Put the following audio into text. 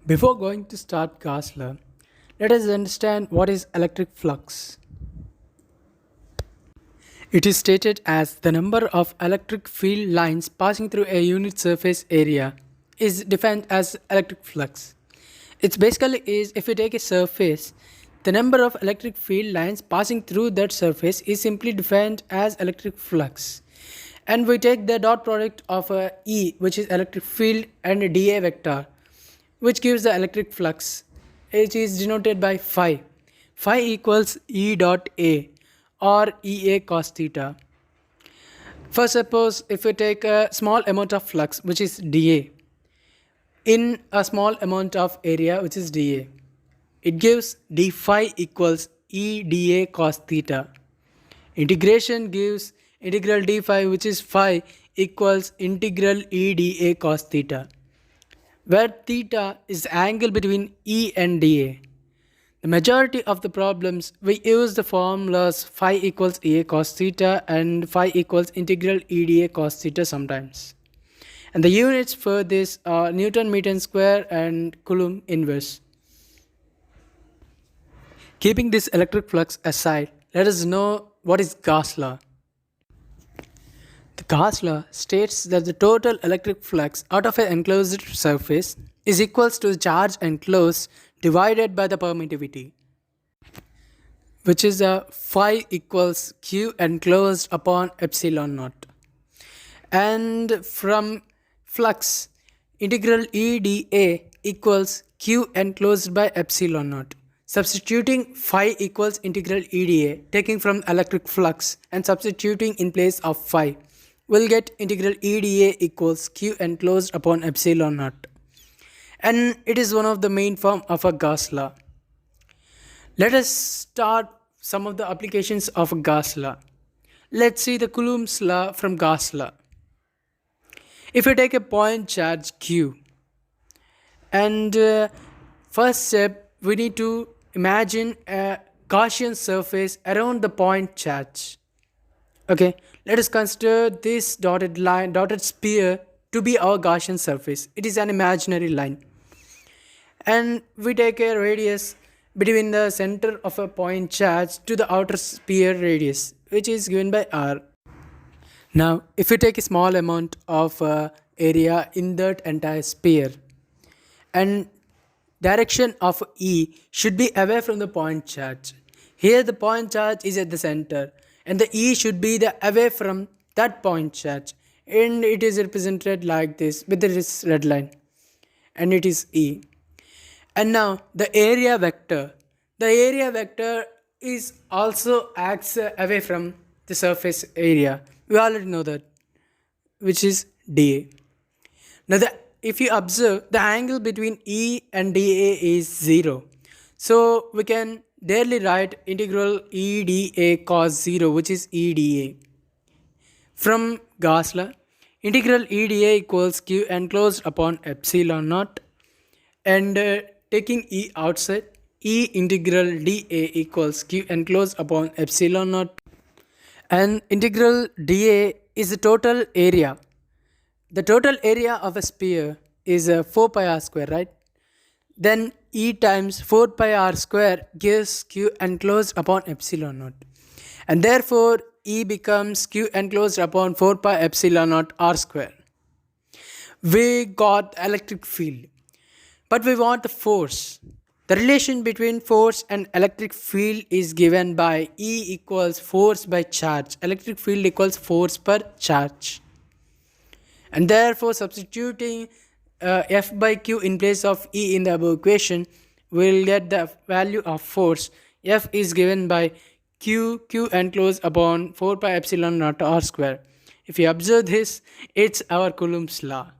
Before going to start Gauss law, let us understand what is electric flux. It is stated as the number of electric field lines passing through a unit surface area is defined as electric flux. It basically is if you take a surface, the number of electric field lines passing through that surface is simply defined as electric flux. And we take the dot product of E, which is electric field, and a dA vector, which gives the electric flux. It is denoted by phi. Phi equals E dot A or EA cos theta. First, suppose if we take a small amount of flux, which is dA, in a small amount of area, which is dA, it gives d phi equals E dA cos theta. Integration gives integral d phi, which is phi, equals integral E dA cos theta, where theta is the angle between E and dA. The majority of the problems we use the formulas phi equals EA cos theta and phi equals integral E dA cos theta sometimes. And the units for this are Newton meter square and Coulomb inverse. Keeping this electric flux aside, let us know what is Gauss law. The Gauss law states that the total electric flux out of an enclosed surface is equals to the charge enclosed divided by the permittivity, which is a phi equals Q enclosed upon epsilon naught. And from flux, integral E dA equals Q enclosed by epsilon naught. Substituting phi equals integral E dA, taking from electric flux and substituting in place of phi, we'll get integral E dA equals Q enclosed upon epsilon naught. And it is one of the main form of a Gauss law. Let us start some of the applications of a Gauss law. Let's see the Coulomb's law from Gauss law. If you take a point charge Q, and first step we need to imagine a Gaussian surface around the point charge. Okay, let us consider this dotted line, dotted sphere to be our Gaussian surface. It is an imaginary line. And we take a radius between the center of a point charge to the outer sphere radius, which is given by R. Now, if we take a small amount of area in that entire sphere, and direction of E should be away from the point charge. Here the point charge is at the center, and the E should be away from that point charge, and it is represented like this with this red line, and it is E. And now the area vector. The area vector is also acts away from the surface area. We already know that, which is dA. Now if you observe, the angle between E and dA is 0. So we can directly write integral E dA cos 0, which is E dA. From Gauss law, integral E dA equals Q enclosed upon epsilon naught, and taking E outside, E integral dA equals Q enclosed upon epsilon naught, and integral dA is the total area. The total area of a sphere is 4 pi r square, right? Then E times 4 pi r square gives Q enclosed upon epsilon naught, and therefore E becomes Q enclosed upon 4 pi epsilon naught r square. We got electric field, but we want the force. The relation between force and electric field is given by E equals force by charge. Electric field equals force per charge. And therefore substituting F by Q in place of E in the above equation, we'll get the value of force. F is given by Q enclosed upon 4 pi epsilon naught r square. If you observe this, it's our Coulomb's law.